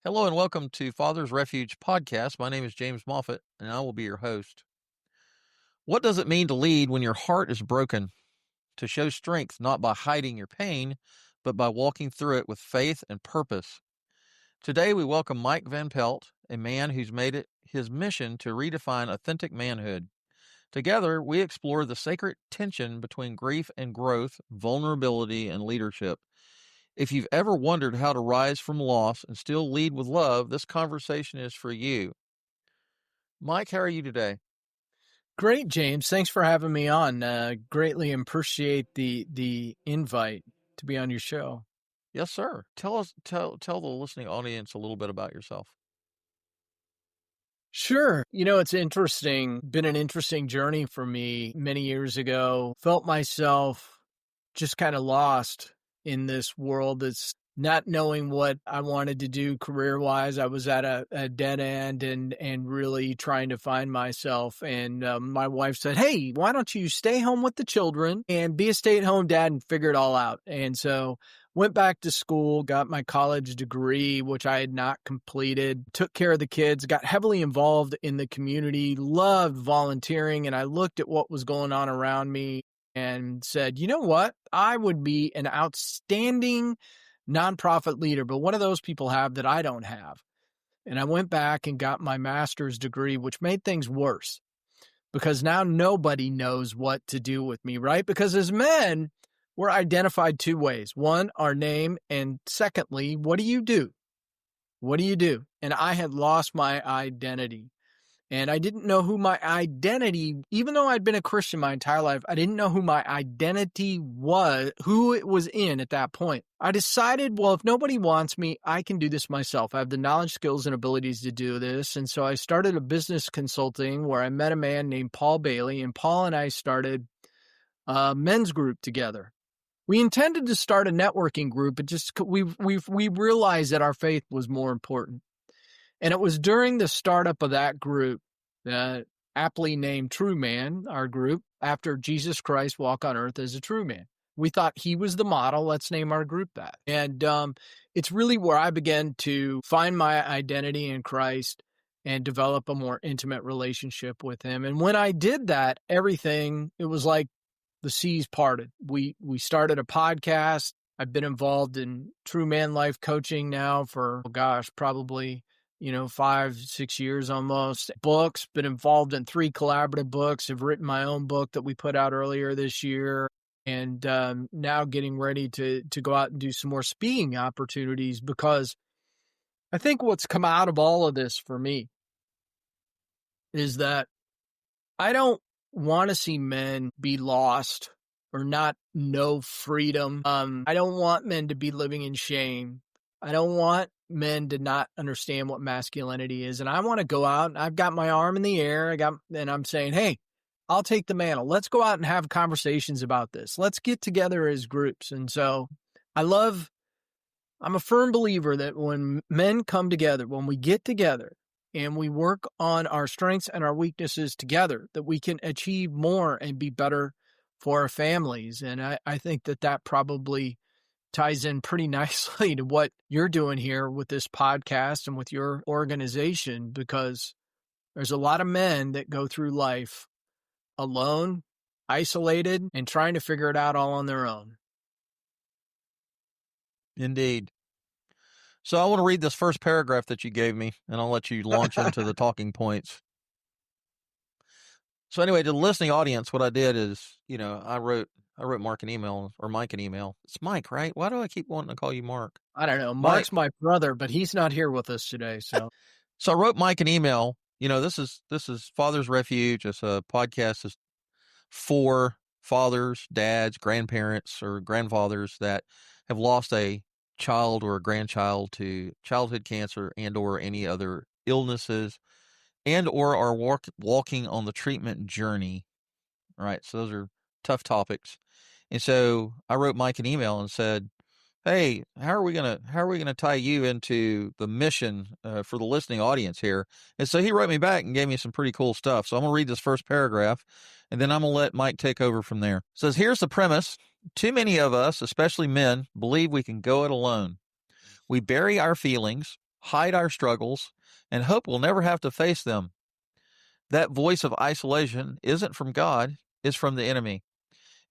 Hello and welcome to Father's Refuge podcast. My name is James Moffitt, and I will be your host. What does it mean to lead when your heart is broken? To show strength not by hiding your pain, but by walking through it with faith and purpose. Today we welcome Mike Van Pelt, a man who's made it his mission to redefine authentic manhood. Together, we explore the sacred tension between grief and growth, vulnerability and leadership. If you've ever wondered how to rise from loss and still lead with love, this conversation is for you. Mike, how are you today? Great, James. Thanks for having me on. Greatly appreciate the invite to be on your show. Yes, sir. Tell the listening audience a little bit about yourself. Sure. It's interesting. Been an interesting journey for me many years ago. Felt myself just kind of lost in this world that's not knowing what I wanted to do career-wise. I was at a dead end and really trying to find myself. And my wife said, hey, why don't you stay home with the children and be a stay-at-home dad and figure it all out? And so went back to school, got my college degree, which I had not completed, took care of the kids, got heavily involved in the community, loved volunteering, and I looked at what was going on around me and said, you know what? I would be an outstanding nonprofit leader, but what do those people have that I don't have? And I went back and got my master's degree, which made things worse because now nobody knows what to do with me, right? Because as men, we're identified two ways. One, our name, and secondly, what do you do? What do you do? And I had lost my identity. And I didn't know who my identity, even though I'd been a Christian my entire life, I didn't know who my identity was, who it was in at that point. I decided, well, if nobody wants me, I can do this myself. I have the knowledge, skills, and abilities to do this. And so I started a business consulting where I met a man named Paul Bailey, and Paul and I started a men's group together. We intended to start a networking group, but just we realized that our faith was more important. And it was during the startup of that group, aptly named True Man, our group, after Jesus Christ walked on earth as a true man. We thought he was the model. Let's name our group that. And it's really where I began to find my identity in Christ and develop a more intimate relationship with him. And when I did that, everything, it was like the seas parted. We started a podcast. I've been involved in True Man Life coaching now for, probably 5-6 years almost. Books, been involved in 3 collaborative books, have written my own book that we put out earlier this year, and now getting ready to go out and do some more speaking opportunities, because I think what's come out of all of this for me is that I don't want to see men be lost or not know freedom. I don't want men to be living in shame. I don't want men to not understand what masculinity is. And I want to go out and I've got my arm in the air. And I'm saying, hey, I'll take the mantle. Let's go out and have conversations about this. Let's get together as groups. And so I'm a firm believer that when men come together, when we get together and we work on our strengths and our weaknesses together, that we can achieve more and be better for our families. And I think that probably ties in pretty nicely to what you're doing here with this podcast and with your organization, because there's a lot of men that go through life alone, isolated, and trying to figure it out all on their own. Indeed. So I want to read this first paragraph that you gave me, and I'll let you launch into the talking points. So anyway, to the listening audience, what I did is, I wrote I wrote Mark an email, or Mike an email. It's Mike, right? Why do I keep wanting to call you Mark? I don't know. Mike. Mark's my brother, but he's not here with us today. So So I wrote Mike an email. This is Father's Refuge. It's a podcast that's for fathers, dads, grandparents, or grandfathers that have lost a child or a grandchild to childhood cancer and or any other illnesses, and or are walking on the treatment journey. All right, so those are tough topics. And so I wrote Mike an email and said, "Hey, how are we gonna tie you into the mission for the listening audience here?" And so he wrote me back and gave me some pretty cool stuff. So I'm gonna read this first paragraph, and then I'm gonna let Mike take over from there. It says, "Here's the premise: too many of us, especially men, believe we can go it alone. We bury our feelings, hide our struggles, and hope we'll never have to face them. That voice of isolation isn't from God; it's from the enemy.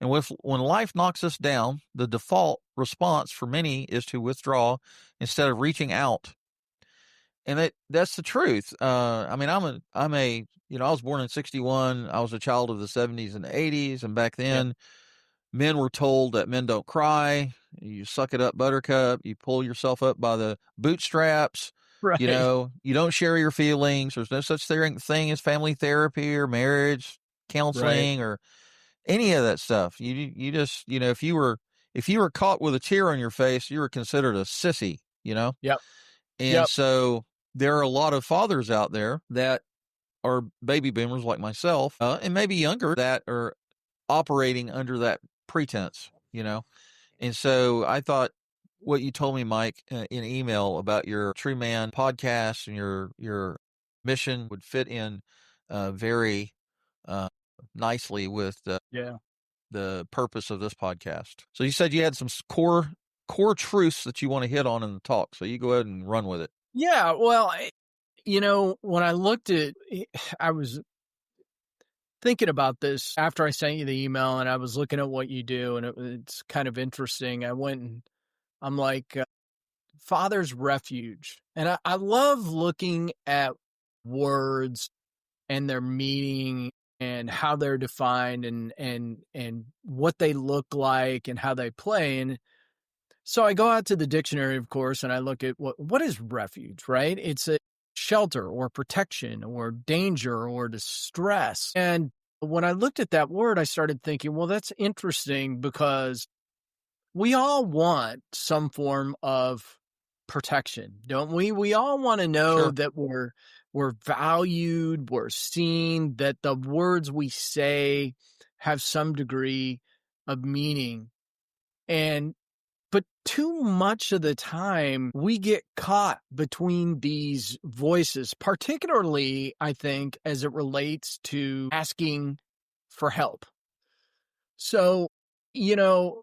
And when life knocks us down, the default response for many is to withdraw instead of reaching out. And that's the truth. I mean, I was born in '61. I was a child of the '70s and the '80s. And back yeah, then, men were told that men don't cry. You suck it up, buttercup. You pull yourself up by the bootstraps. right. You don't share your feelings. There's no such thing as family therapy or marriage Right. counseling or any of that stuff. You just, if you were caught with a tear on your face, you were considered a sissy. Yep. And Yep. so there are a lot of fathers out there that are baby boomers like myself, and maybe younger, that are operating under that pretense. And so I thought what you told me, Mike, in email about your True Man podcast and your mission would fit in very uh, nicely with Yeah. the purpose of this podcast. So you said you had some core truths that you want to hit on in the talk. So you go ahead and run with it. Yeah. Well, when I looked at, I was thinking about this after I sent you the email, and I was looking at what you do, and it's kind of interesting. I went and I'm like, Father's Refuge. And I love looking at words and their meaning and how they're defined and what they look like and how they play. And so I go out to the dictionary, of course, and I look at what is refuge, right? It's a shelter or protection or danger or distress. And when I looked at that word, I started thinking, well, that's interesting because we all want some form of protection, don't we? We all want to know Sure. that we're valued, we're seen, that the words we say have some degree of meaning. And but too much of the time we get caught between these voices, particularly I think as it relates to asking for help. So, you know,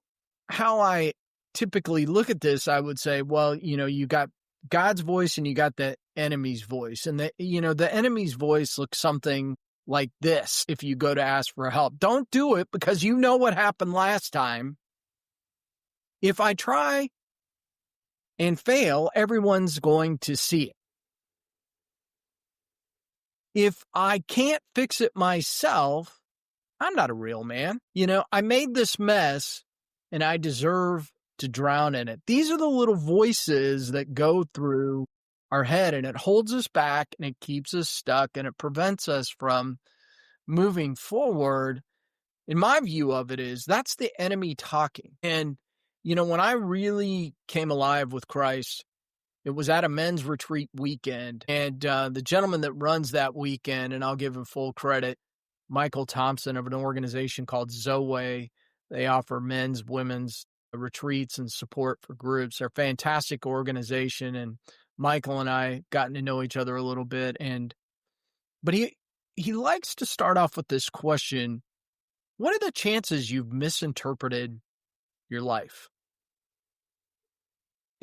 how I typically look at this, I would say, well, you got God's voice and you got the enemy's voice. And the enemy's voice looks something like this. If you go to ask for help, don't do it because you know what happened last time. If I try and fail, everyone's going to see it. If I can't fix it myself, I'm not a real man. I made this mess and I deserve to drown in it. These are the little voices that go through our head, and it holds us back and it keeps us stuck and it prevents us from moving forward. In my view of it is that's the enemy talking. And, when I really came alive with Christ, it was at a men's retreat weekend. And the gentleman that runs that weekend, and I'll give him full credit, Michael Thompson of an organization called Zoe. They offer men's, women's retreats and support for groups. They're a fantastic organization. And Michael and I gotten to know each other a little bit. But he likes to start off with this question: what are the chances you've misinterpreted your life?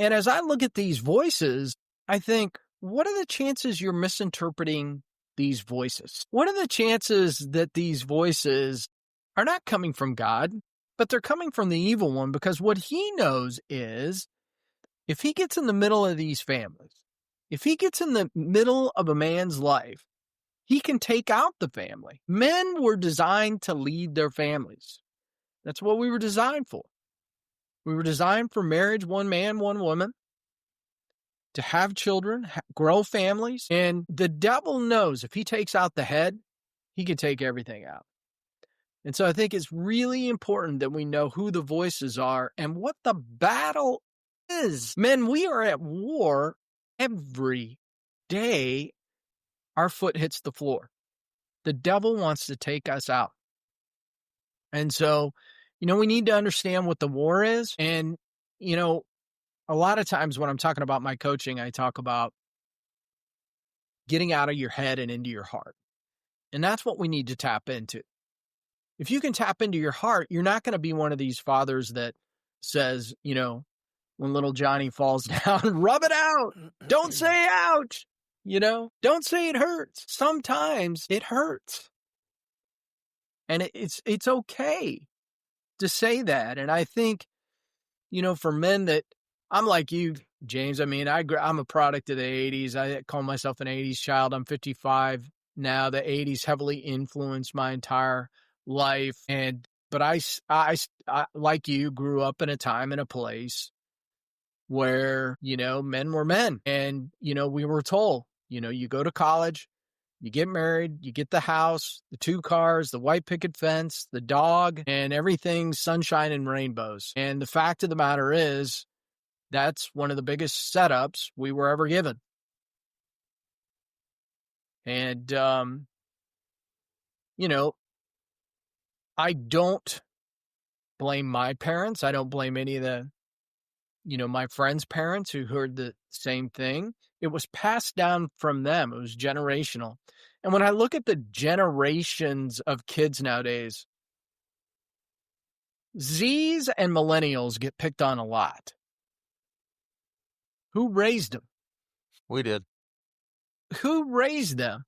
And as I look at these voices, I think, what are the chances you're misinterpreting these voices? What are the chances that these voices are not coming from God, but they're coming from the evil one? Because what he knows is if he gets in the middle of these families, if he gets in the middle of a man's life, he can take out the family. Men were designed to lead their families. That's what we were designed for. We were designed for marriage, one man, one woman, to have children, grow families. And the devil knows if he takes out the head, he can take everything out. And so I think it's really important that we know who the voices are and what the battle is. Men, we are at war every day our foot hits the floor. The devil wants to take us out. And so, we need to understand what the war is. And, a lot of times when I'm talking about my coaching, I talk about getting out of your head and into your heart. And that's what we need to tap into. If you can tap into your heart, you're not going to be one of these fathers that says, when little Johnny falls down, rub it out. Don't say ouch. Don't say it hurts. Sometimes it hurts. And it's okay to say that. And I think, for men that I'm like you, James, I mean, I'm a product of the 80s. I call myself an 80s child. I'm 55 now. The 80s heavily influenced my entire life. But I, like you, grew up in a time and a place where, men were men. And, we were told, you go to college, you get married, you get the house, the 2 cars, the white picket fence, the dog, and everything's sunshine and rainbows. And the fact of the matter is, that's one of the biggest setups we were ever given. And, I don't blame my parents. I don't blame any of the, my friends' parents who heard the same thing. It was passed down from them. It was generational. And when I look at the generations of kids nowadays, Zs and millennials get picked on a lot. Who raised them? We did. Who raised them?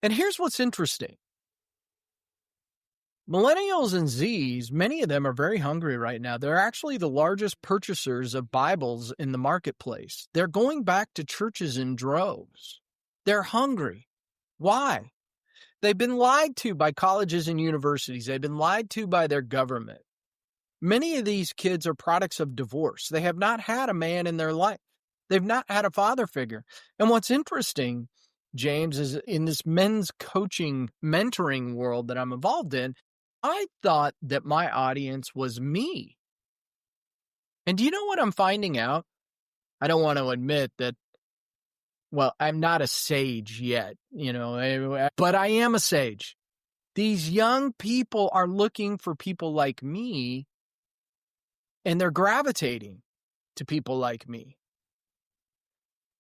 And here's what's interesting. Millennials and Zs, many of them are very hungry right now. They're actually the largest purchasers of Bibles in the marketplace. They're going back to churches in droves. They're hungry. Why? They've been lied to by colleges and universities. They've been lied to by their government. Many of these kids are products of divorce. They have not had a man in their life. They've not had a father figure. And what's interesting, James, is in this men's coaching, mentoring world that I'm involved in, I thought that my audience was me. And do you know what I'm finding out? I don't want to admit that, well, I'm not a sage yet, but I am a sage. These young people are looking for people like me, and they're gravitating to people like me.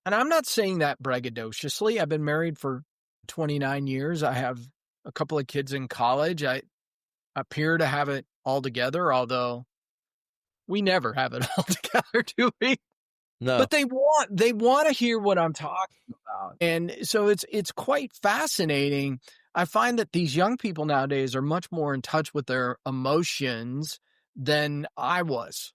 And I'm not saying that braggadociously. I've been married for 29 years. I have a couple of kids in college. I appear to have it all together, although we never have it all together, do we? No. But they want to hear what I'm talking about. And so it's quite fascinating. I find that these young people nowadays are much more in touch with their emotions than I was.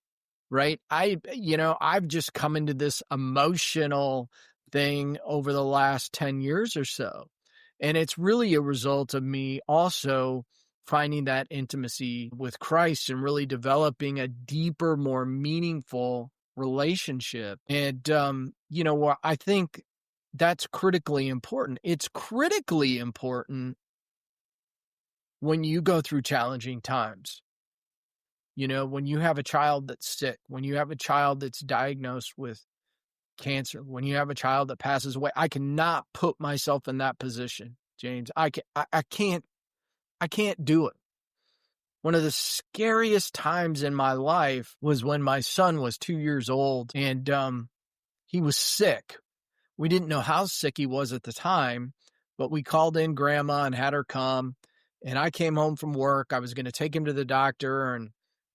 Right? I've just come into this emotional thing over the last 10 years or so. And it's really a result of me also finding that intimacy with Christ and really developing a deeper, more meaningful relationship. And, I think that's critically important. It's critically important when you go through challenging times. When you have a child that's sick, when you have a child that's diagnosed with cancer, when you have a child that passes away, I cannot put myself in that position, James. I can't do it. One of the scariest times in my life was when my son was 2 years old and he was sick. We didn't know how sick he was at the time, but we called in grandma and had her come. And I came home from work. I was going to take him to the doctor, and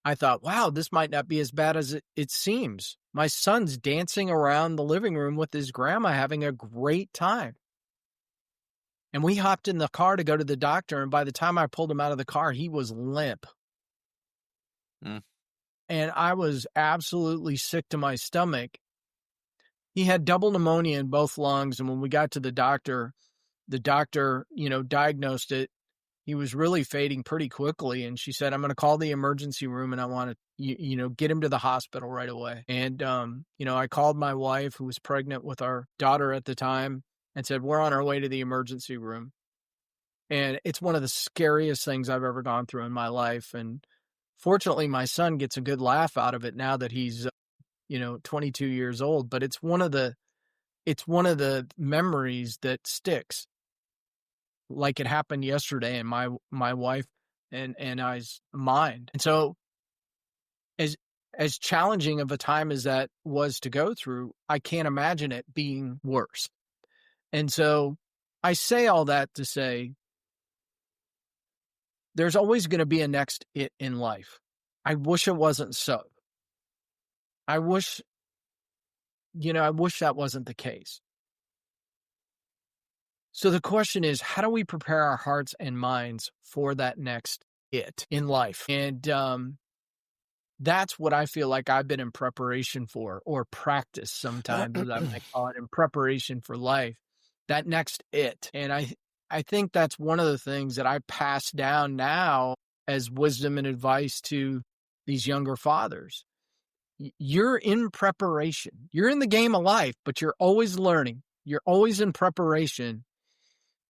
I thought, wow, this might not be as bad as it seems. My son's dancing around the living room with his grandma, having a great time. And we hopped in the car to go to the doctor, and by the time I pulled him out of the car, he was limp. And I was absolutely sick to my stomach. He had double pneumonia in both lungs, and when we got to the doctor, diagnosed it. he was really fading pretty quickly. And she said, I'm going to call the emergency room and I want to, get him to the hospital right away. And, I called my wife, who was pregnant with our daughter at the time, and said, we're on our way to the emergency room. And it's one of the scariest things I've ever gone through in my life. And fortunately, my son gets a good laugh out of it now that he's, 22 years old. But it's one of the memories that sticks, like it happened yesterday in my wife and I's mind. And so as as challenging of a time as that was to go through, I can't imagine it being worse. And so I say all that to say there's always going to be a next it in life. I wish it wasn't so. I wish, I wish that wasn't the case. So the question is, how do we prepare our hearts and minds for that next it in life? And that's what I feel like I've been in preparation for, or practice sometimes, as I might call it, in preparation for life, that next it. And I think that's one of the things that I pass down now as wisdom and advice to these younger fathers. You're in preparation. You're in the game of life, but you're always learning. You're always in preparation.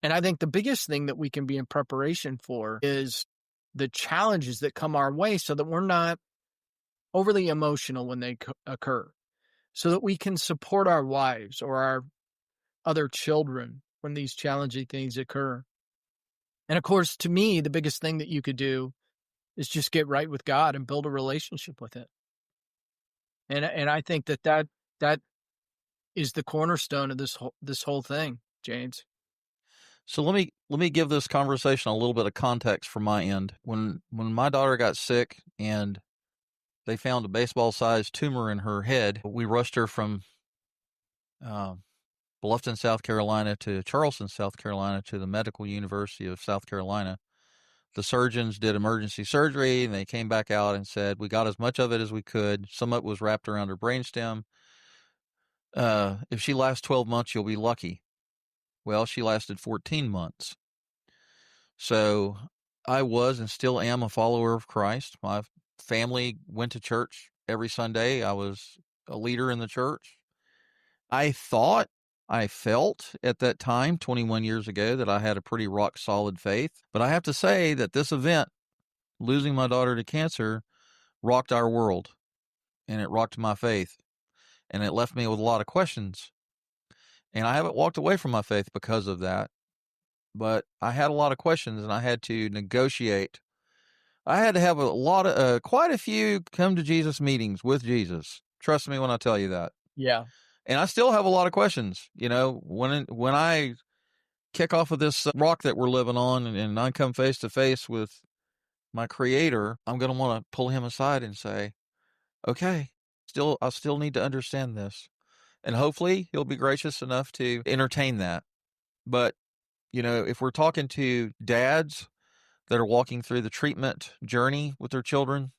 And I think the biggest thing that we can be in preparation for is the challenges that come our way, so that we're not overly emotional when they occur, so that we can support our wives or our other children when these challenging things occur. And of course, to me, the biggest thing that you could do is just get right with God and build a relationship with it. And I think that is the cornerstone of this whole thing, James. So let me give this conversation a little bit of context from my end. When my daughter got sick and they found a baseball-sized tumor in her head, we rushed her from Bluffton, South Carolina to Charleston, South Carolina to the Medical University of South Carolina. The surgeons did emergency surgery, and they came back out and said, we got as much of it as we could. Some of it was wrapped around her brainstem. If she lasts 12 months, you'll be lucky. Well, she lasted 14 months. So I was and still am a follower of Christ. My family went to church every Sunday. I was a leader in the church. I felt at that time, 21 years ago, that I had a pretty rock solid faith. But I have to say that this event, losing my daughter to cancer, rocked our world, and it rocked my faith, and it left me with a lot of questions. And I haven't walked away from my faith because of that, but I had a lot of questions, and I had to negotiate. I had to have quite a few come to Jesus meetings with Jesus. Trust me when I tell you that. Yeah. And I still have a lot of questions. When I kick off of this rock that we're living on, and I come face to face with my Creator, I'm going to want to pull him aside and say, okay, I still need to understand this. And hopefully he'll be gracious enough to entertain that. But, if we're talking to dads that are walking through the treatment journey with their children,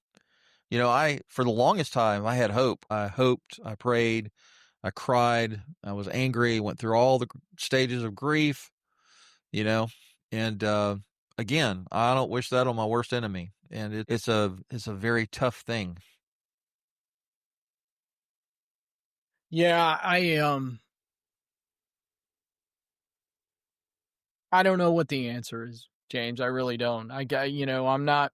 for the longest time, I had hope. I hoped, I prayed, I cried, I was angry, went through all the stages of grief, and, again, I don't wish that on my worst enemy. And it's a very tough thing. Yeah, I don't know what the answer is, James. I really don't. I'm not,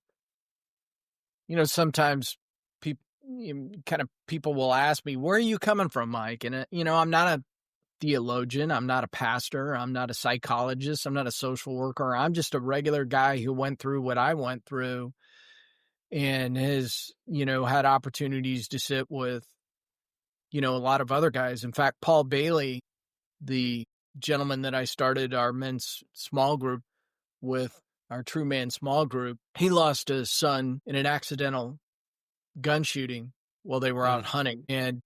sometimes people people will ask me, where are you coming from, Mike? And, I'm not a theologian. I'm not a pastor. I'm not a psychologist. I'm not a social worker. I'm just a regular guy who went through what I went through and has, had opportunities to sit with, a lot of other guys. In fact, Paul Bailey, the gentleman that I started our men's small group with, our True Man small group, he lost his son in an accidental gun shooting while they were out hunting. And,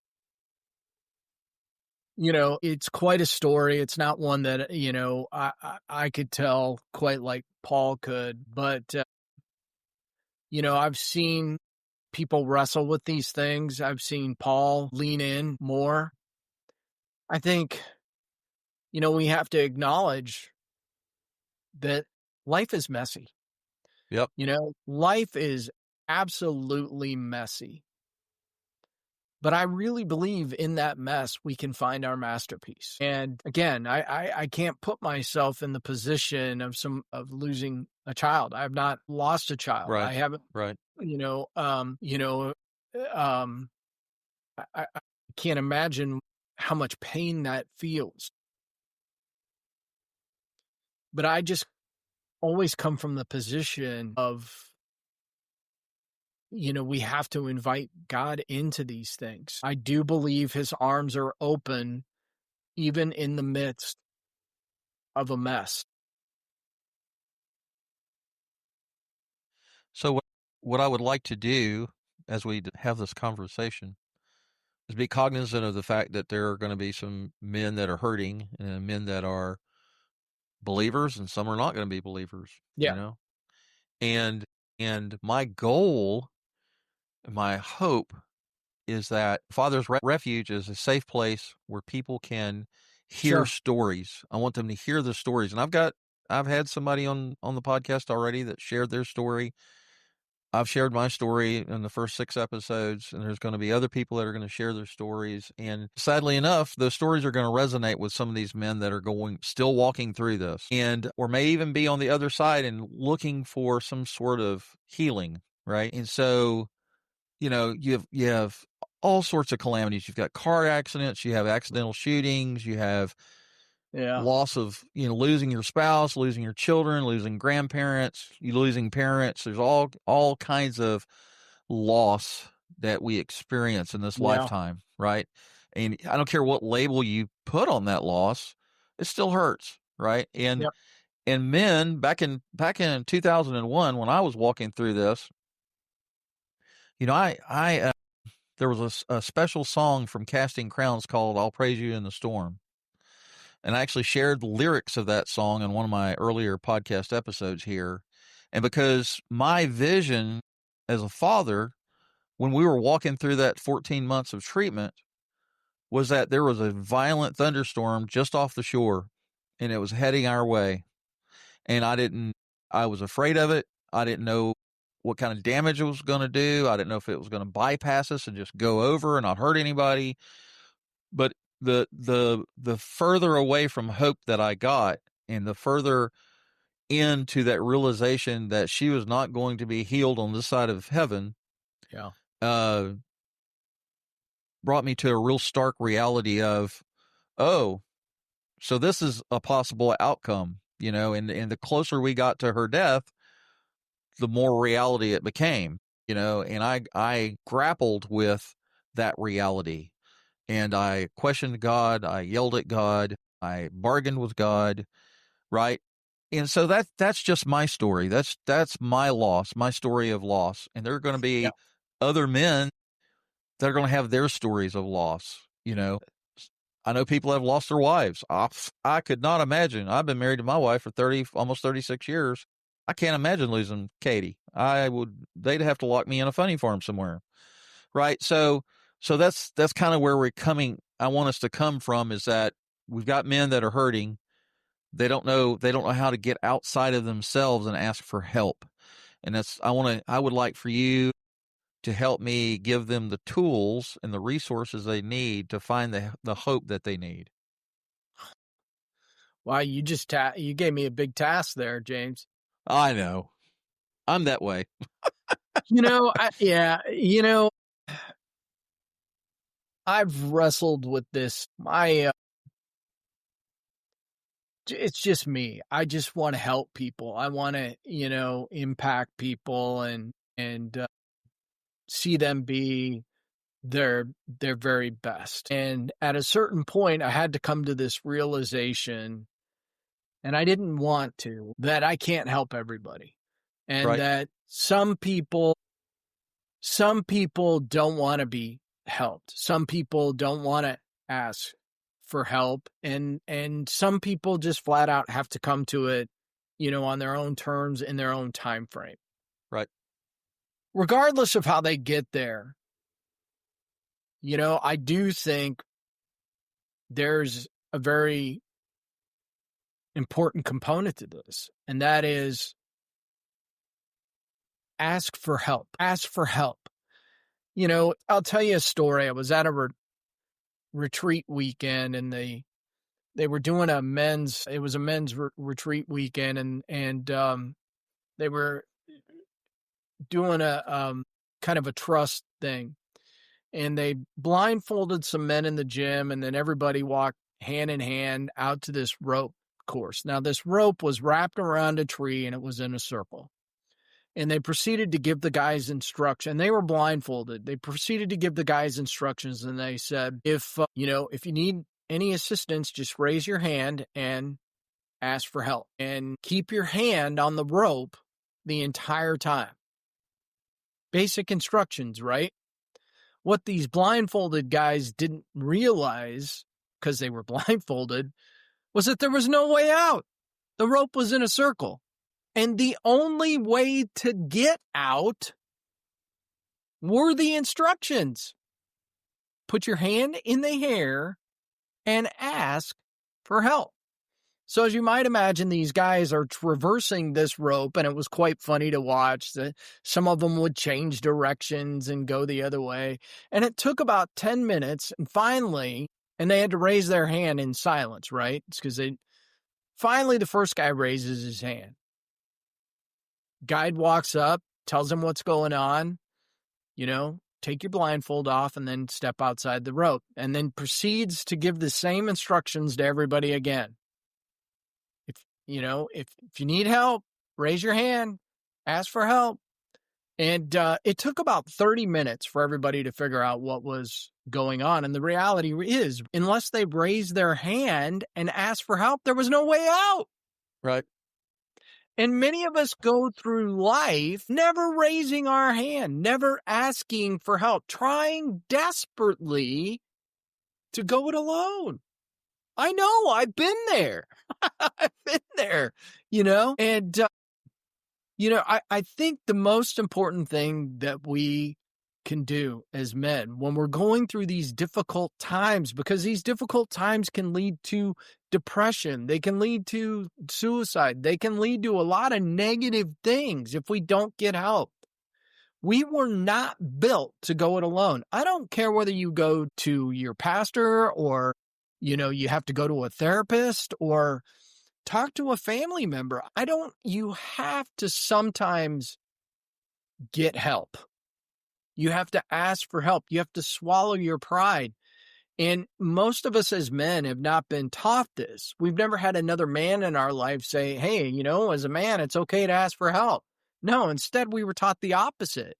it's quite a story. It's not one that, I could tell quite like Paul could, but, I've seen people wrestle with these things. I've seen Paul lean in more. I think, we have to acknowledge that life is messy. Yep. Life is absolutely messy. But I really believe in that mess, we can find our masterpiece. And again, I can't put myself in the position of losing a child. I've not lost a child. Right. I haven't, Right. you know, um, I can't imagine how much pain that feels. But I just always come from the position of, we have to invite God into these things. I do believe his arms are open even in the midst of a mess. So what I would like to do as we have this conversation is be cognizant of the fact that there are going to be some men that are hurting and men that are believers and some are not going to be believers, Yeah, and my goal, my hope is that Father's Refuge is a safe place where people can hear sure. stories. I want them to hear the stories. And I've had somebody on the podcast already that shared their story. I've shared my story in the first 6 episodes, and there's going to be other people that are going to share their stories. And sadly enough, those stories are going to resonate with some of these men that are still walking through this, and or may even be on the other side and looking for some sort of healing, right? And so, you have all sorts of calamities. You've got car accidents, you have accidental shootings, you have Yeah, loss of, losing your spouse, losing your children, losing grandparents, you losing parents. There's all kinds of loss that we experience in this yeah, lifetime, right? And I don't care what label you put on that loss, it still hurts, right? And yep, and men back in 2001 when I was walking through this, I there was a special song from Casting Crowns called "I'll Praise You in the Storm." And I actually shared the lyrics of that song in one of my earlier podcast episodes here. And because my vision as a father, when we were walking through that 14 months of treatment, was that there was a violent thunderstorm just off the shore and it was heading our way. And I was afraid of it. I didn't know what kind of damage it was going to do. I didn't know if it was going to bypass us and just go over and not hurt anybody. But the further away from hope that I got, and the further into that realization that she was not going to be healed on this side of heaven, yeah, uh, brought me to a real stark reality of, oh, so this is a possible outcome, and the closer we got to her death, the more reality it became, and I grappled with that reality. And I questioned God. I yelled at God. I bargained with God, right? And so that's just my story. That's my loss, my story of loss. And there are going to yeah, be other men that are going to have their stories of loss. I know people have lost their wives. I could not imagine. I've been married to my wife for 30, almost 36 years. I can't imagine losing Katie. They'd have to lock me in a funny farm somewhere. Right. So that's kind of where I want us to come from, is that we've got men that are hurting. They don't know how to get outside of themselves and ask for help. And I would like for you to help me give them the tools and the resources they need to find the hope that they need. wow, you gave me a big task there, James. I know. I'm that way. Yeah, I've wrestled with this. It's just me. I just want to help people. I want to, impact people and see them be their very best. And at a certain point, I had to come to this realization, and I didn't want to, that I can't help everybody, and Right. that some people don't want to be helped. Some people don't want to ask for help, and some people just flat out have to come to it, on their own terms in their own time frame. Right. Regardless of how they get there, I do think there's a very important component to this, and that is ask for help. Ask for help. I'll tell you a story. I was at a retreat weekend, and they were doing a men's retreat weekend, and they were doing a kind of a trust thing, and they blindfolded some men in the gym, and then everybody walked hand in hand out to this rope course. Now, this rope was wrapped around a tree, and it was in a circle. And they proceeded to give the guys instruction. They were blindfolded. They proceeded to give the guys instructions, and they said, if you need any assistance, just raise your hand and ask for help, and keep your hand on the rope the entire time. Basic instructions, right? What these blindfolded guys didn't realize, because they were blindfolded, was that there was no way out. The rope was in a circle. And the only way to get out were the instructions. Put your hand in the hair and ask for help. So as you might imagine, these guys are traversing this rope, and it was quite funny to watch. Some of them would change directions and go the other way. And it took about 10 minutes, and finally, and they had to raise their hand in silence, right? It's because finally the first guy raises his hand. Guide walks up, tells him what's going on, take your blindfold off and then step outside the rope, and then proceeds to give the same instructions to everybody again. If you need help, raise your hand, ask for help. And it took about 30 minutes for everybody to figure out what was going on. And the reality is, unless they raised their hand and asked for help, there was no way out. Right. And many of us go through life never raising our hand, never asking for help, trying desperately to go it alone. I know, I've been there. I've been there, And, I think the most important thing that we can do as men when we're going through these difficult times, because these difficult times can lead to depression, they can lead to suicide, they can lead to a lot of negative things if we don't get help. We were not built to go it alone. I don't care whether you go to your pastor or, you have to go to a therapist or talk to a family member. You have to sometimes get help. You have to ask for help. You have to swallow your pride. And most of us as men have not been taught this. We've never had another man in our life say, hey, as a man, it's okay to ask for help. No, instead we were taught the opposite.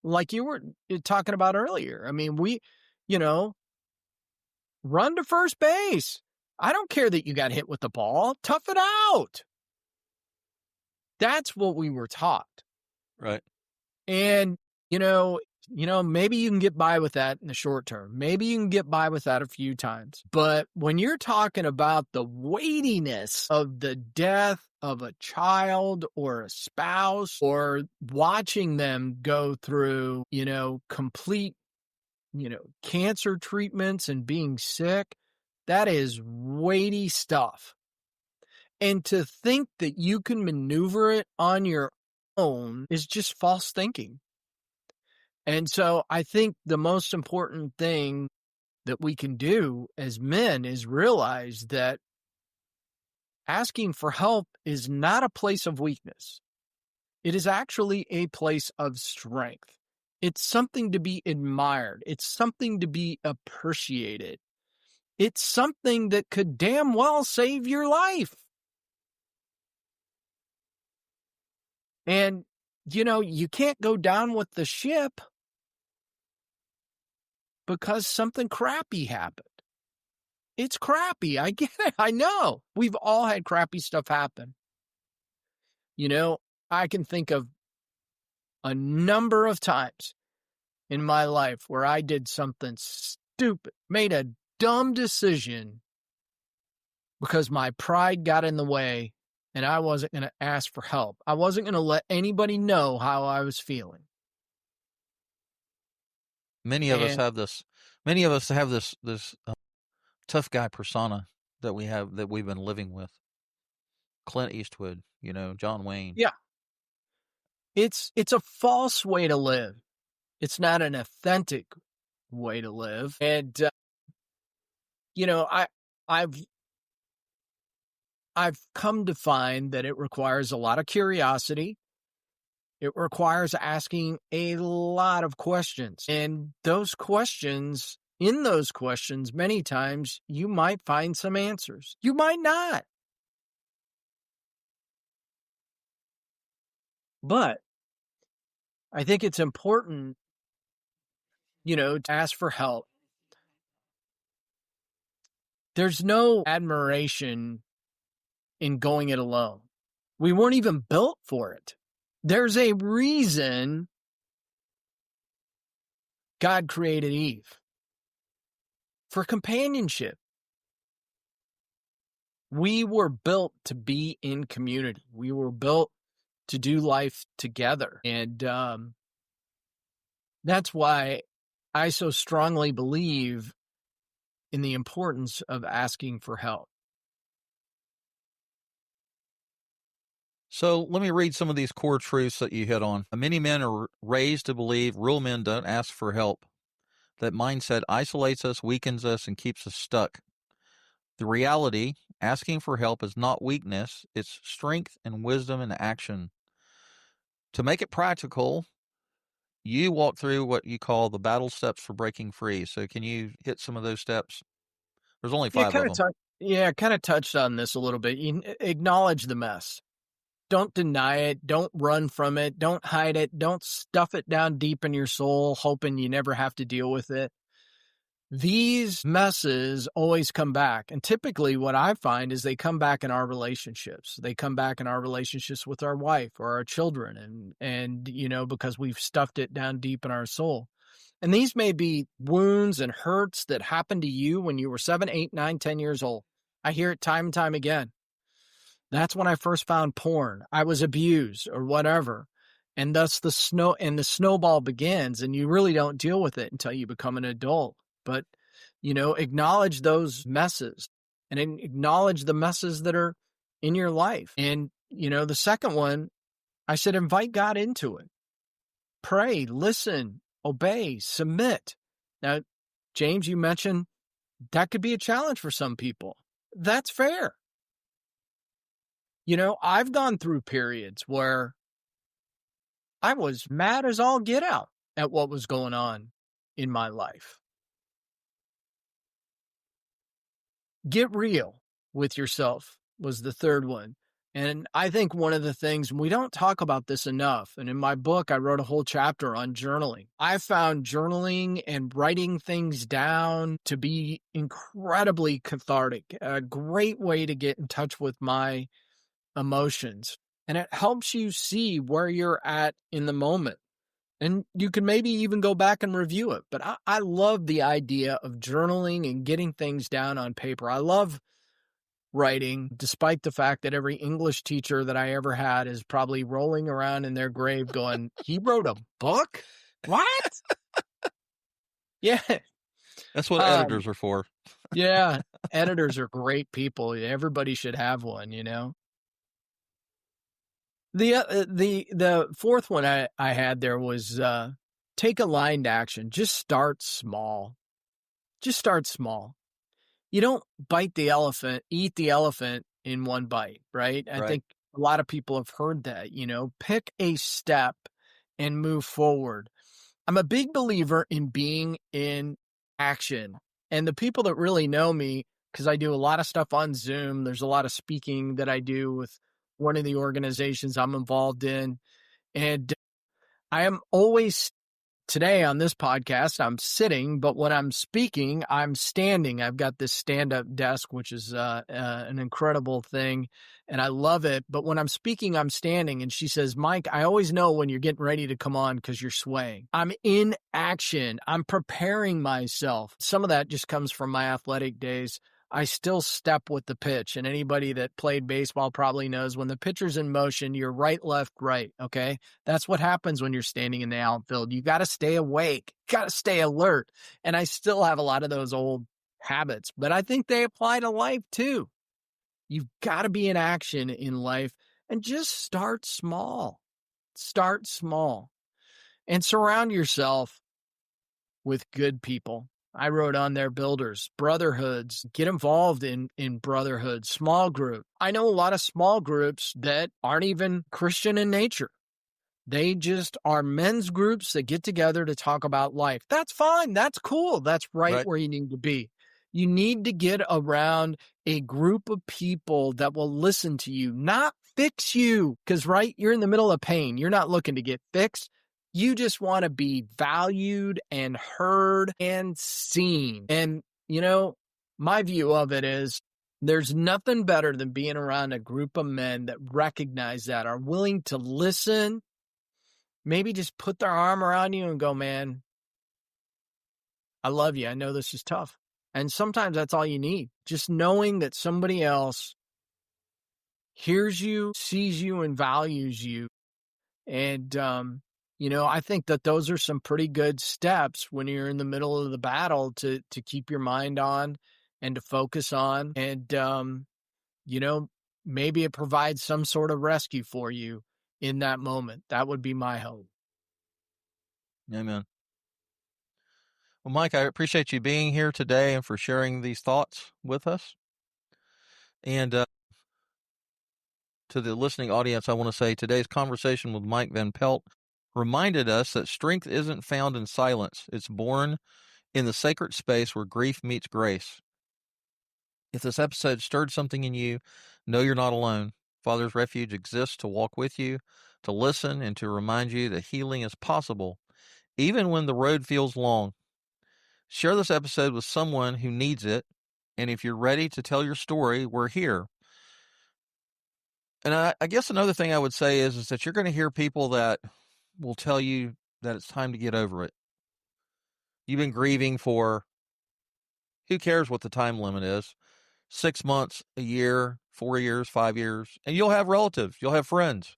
Like you were talking about earlier. I mean, run to first base. I don't care that you got hit with the ball. Tough it out. That's what we were taught. Right. And, maybe you can get by with that in the short term. Maybe you can get by with that a few times. But when you're talking about the weightiness of the death of a child or a spouse, or watching them go through, complete, cancer treatments and being sick, that is weighty stuff. And to think that you can maneuver it on your own is just false thinking. And so I think the most important thing that we can do as men is realize that asking for help is not a place of weakness. It is actually a place of strength. It's something to be admired. It's something to be appreciated. It's something that could damn well save your life. And, you can't go down with the ship because something crappy happened. It's crappy. I get it. I know. We've all had crappy stuff happen. I can think of a number of times in my life where I did something stupid, made a dumb decision because my pride got in the way and I wasn't going to ask for help. I wasn't going to let anybody know how I was feeling. Many of us have this. Many of us have this tough guy persona that we've been living with. Clint Eastwood, John Wayne. Yeah. It's a false way to live. It's not an authentic way to live. And, you know, I've I've come to find that it requires a lot of curiosity. It requires asking a lot of questions. And in those questions, many times you might find some answers. You might not. But I think it's important, to ask for help. There's no admiration in going it alone. We weren't even built for it. There's a reason God created Eve for companionship. We were built to be in community. We were built to do life together. And that's why I so strongly believe in the importance of asking for help. So let me read some of these core truths that you hit on. Many men are raised to believe real men don't ask for help. That mindset isolates us, weakens us, and keeps us stuck. The reality, asking for help is not weakness, it's strength and wisdom and action. To make it practical, you walk through what you call the battle steps for breaking free. So can you hit some of those steps? There's only Yeah, 5 of them. kind of touched on this a little bit. You acknowledge the mess. Don't deny it. Don't run from it. Don't hide it. Don't stuff it down deep in your soul, hoping you never have to deal with it. These messes always come back. And typically what I find is they come back in our relationships. They come back in our relationships with our wife or our children. And because we've stuffed it down deep in our soul. And these may be wounds and hurts that happened to you when you were 7, 8, 9, 10 years old. I hear it time and time again. That's when I first found porn. I was abused or whatever. And thus the snowball begins, and you really don't deal with it until you become an adult. But, acknowledge those messes and acknowledge the messes that are in your life. And, the second one, I said, invite God into it. Pray, listen, obey, submit. Now, James, you mentioned that could be a challenge for some people. That's fair. I've gone through periods where I was mad as all get out at what was going on in my life. Get real with yourself was the third one. And I think one of the things, we don't talk about this enough, and in my book, I wrote a whole chapter on journaling. I found journaling and writing things down to be incredibly cathartic, a great way to get in touch with my emotions. And it helps you see where you're at in the moment. And you can maybe even go back and review it. But I love the idea of journaling and getting things down on paper. I love writing, despite the fact that every English teacher that I ever had is probably rolling around in their grave going, he wrote a book? What? Yeah. That's what editors are for. Yeah. Editors are great people. Everybody should have one, The fourth one I had there was take aligned action. Just start small. Just start small. You don't eat the elephant in one bite, right? I think a lot of people have heard that, pick a step and move forward. I'm a big believer in being in action. And the people that really know me, because I do a lot of stuff on Zoom, there's a lot of speaking that I do with one of the organizations I'm involved in. And I am always, today on this podcast, I'm sitting, but when I'm speaking, I'm standing. I've got this stand-up desk, which is an incredible thing, and I love it. But when I'm speaking, I'm standing. And she says, Mike, I always know when you're getting ready to come on because you're swaying. I'm in action. I'm preparing myself. Some of that just comes from my athletic days. I still step with the pitch. And anybody that played baseball probably knows when the pitcher's in motion, you're right, left, right. Okay. That's what happens when you're standing in the outfield. You got to stay awake, got to stay alert. And I still have a lot of those old habits, but I think they apply to life too. You've got to be in action in life and just start small. Start small and surround yourself with good people. I wrote on there builders, brotherhoods, get involved in brotherhoods, small group. I know a lot of small groups that aren't even Christian in nature. They just are men's groups that get together to talk about life. That's fine. That's cool. That's right where you need to be. You need to get around a group of people that will listen to you, not fix you. Because, right, you're in the middle of pain. You're not looking to get fixed. You just want to be valued and heard and seen. And, my view of it is there's nothing better than being around a group of men that recognize that, are willing to listen, maybe just put their arm around you and go, man, I love you. I know this is tough. And sometimes that's all you need. Just knowing that somebody else hears you, sees you, and values you. And, I think that those are some pretty good steps when you're in the middle of the battle to keep your mind on and to focus on. And, maybe it provides some sort of rescue for you in that moment. That would be my hope. Amen. Well, Mike, I appreciate you being here today and for sharing these thoughts with us. And to the listening audience, I want to say today's conversation with Mike Van Pelt reminded us that strength isn't found in silence. It's born in the sacred space where grief meets grace. If this episode stirred something in you, know you're not alone. Father's Refuge exists to walk with you, to listen, and to remind you that healing is possible, even when the road feels long. Share this episode with someone who needs it, and if you're ready to tell your story, we're here. And I guess another thing I would say is that you're going to hear people that will tell you that it's time to get over it. You've been grieving for, who cares what the time limit is, 6 months, a year, 4 years, 5 years, and you'll have relatives, you'll have friends,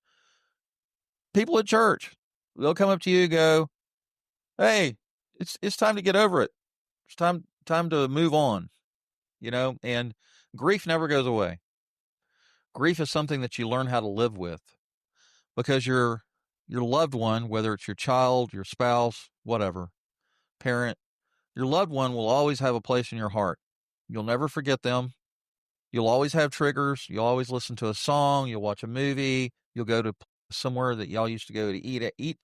people at church. They'll come up to you and go, hey, it's time to get over it. It's time to move on, and grief never goes away. Grief is something that you learn how to live with because your loved one, whether it's your child, your spouse, whatever, parent, your loved one will always have a place in your heart. You'll never forget them. You'll always have triggers. You'll always listen to a song. You'll watch a movie. You'll go to somewhere that y'all used to go to eat.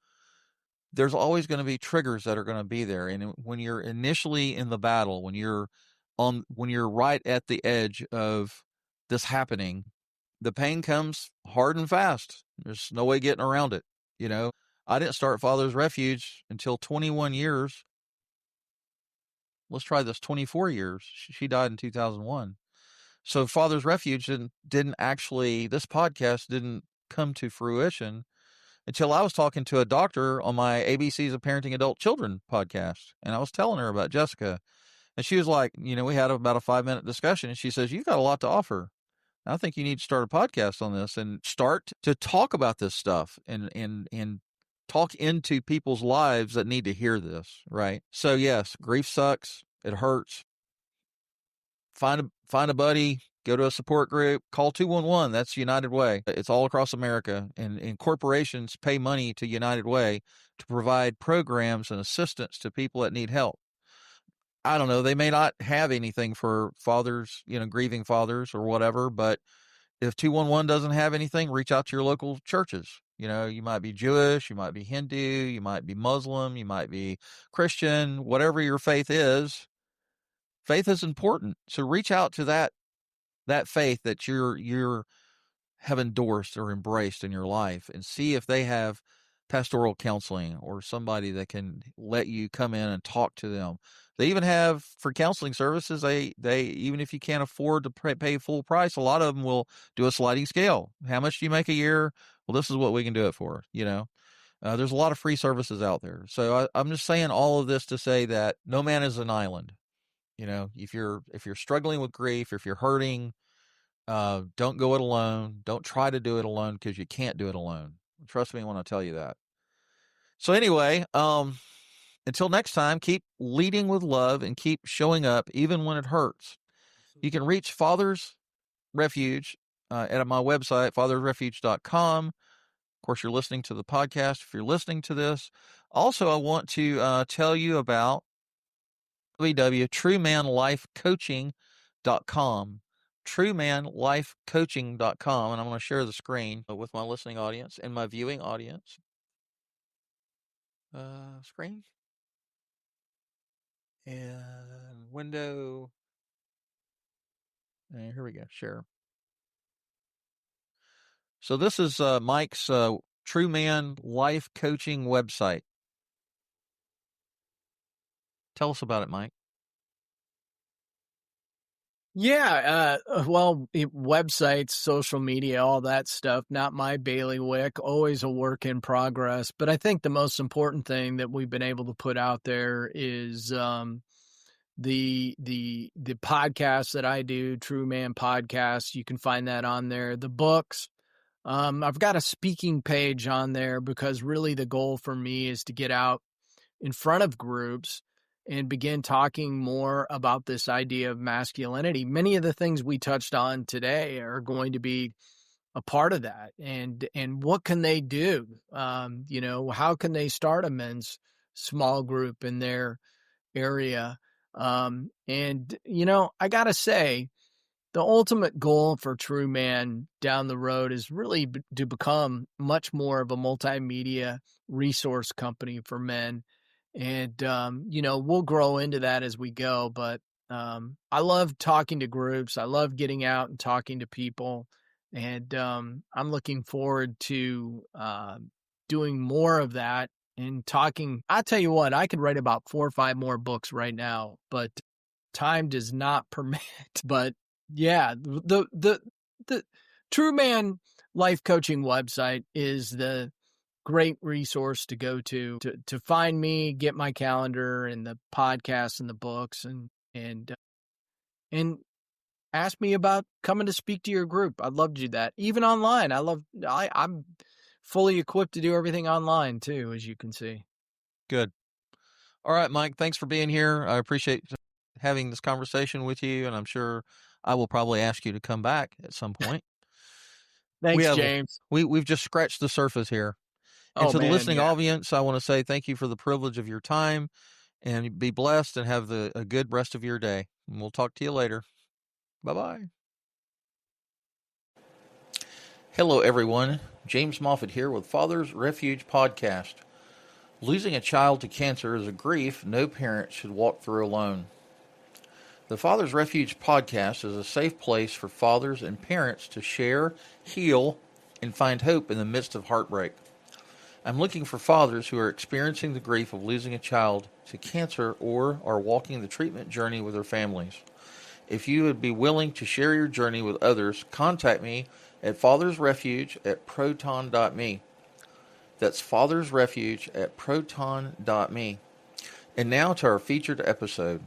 There's always going to be triggers that are going to be there. And when you're initially in the battle, when you're right at the edge of this happening, the pain comes hard and fast. There's no way getting around it. I didn't start Father's Refuge until 21 years. Let's try this, 24 years. She died in 2001. So Father's Refuge didn't actually, this podcast didn't come to fruition until I was talking to a doctor on my ABCs of Parenting Adult Children podcast. And I was telling her about Jessica. And she was like, we had about a 5-minute discussion. And she says, you've got a lot to offer. I think you need to start a podcast on this and start to talk about this stuff and talk into people's lives that need to hear this, right? So yes, grief sucks. It hurts. Find a buddy, go to a support group, call 211. That's United Way. It's all across America. And corporations pay money to United Way to provide programs and assistance to people that need help. I don't know. They may not have anything for fathers, grieving fathers or whatever, but if 211 doesn't have anything, reach out to your local churches. You might be Jewish, you might be Hindu, you might be Muslim, you might be Christian, whatever your faith is. Faith is important. So reach out to that faith that you're have endorsed or embraced in your life and see if they have pastoral counseling or somebody that can let you come in and talk to them. They even have, for counseling services, they even if you can't afford to pay full price, a lot of them will do a sliding scale. How much do you make a year? Well, this is what we can do it for. There's a lot of free services out there. So I'm just saying all of this to say that no man is an island. If you're struggling with grief, if you're hurting, don't go it alone. Don't try to do it alone because you can't do it alone. Trust me when I tell you that. So anyway, until next time, keep leading with love and keep showing up even when it hurts. You can reach fathers Refuge at my website, fathersrefuge.com. Of course, you're listening to the podcast if you're listening to this. Also, I want to tell you about www.truemanlifecoaching.com. truemanlifecoaching.com, and I'm going to share the screen with my listening audience and my viewing audience. Screen and window, and here we go, share. So this is Mike's True Man Life Coaching website. Tell us about it, Mike. Yeah, well, websites, social media, all that stuff, not my bailiwick, always a work in progress. But I think the most important thing that we've been able to put out there is the podcast that I do, True Man Podcast. You can find that on there. The books. I've got a speaking page on there because really the goal for me is to get out in front of groups and begin talking more about this idea of masculinity. Many of the things we touched on today are going to be a part of that. And what can they do? How can they start a men's small group in their area? I gotta say, the ultimate goal for True Man down the road is really to become much more of a multimedia resource company for men. And, we'll grow into that as we go. But I love talking to groups. I love getting out and talking to people. And I'm looking forward to doing more of that and talking. I tell you what, I could write about 4 or 5 more books right now, but time does not permit. But yeah, the True Man Life Coaching website is the great resource to go to find me, get my calendar and the podcasts and the books, and ask me about coming to speak to your group. I'd love to do that. Even online. I'm fully equipped to do everything online too, as you can see. Good. All right, Mike, thanks for being here. I appreciate having this conversation with you, and I'm sure I will probably ask you to come back at some point. Thanks, James. We've just scratched the surface here. And Oh to the man, listening yeah. audience, I want to say thank you for the privilege of your time, and be blessed and have a good rest of your day. And we'll talk to you later. Bye-bye. Hello, everyone. James Moffitt here with Father's Refuge Podcast. Losing a child to cancer is a grief no parent should walk through alone. The Father's Refuge Podcast is a safe place for fathers and parents to share, heal, and find hope in the midst of heartbreak. I'm looking for fathers who are experiencing the grief of losing a child to cancer or are walking the treatment journey with their families. If you would be willing to share your journey with others, contact me at fathersrefuge@proton.me. That's fathersrefuge@proton.me. And now to our featured episode.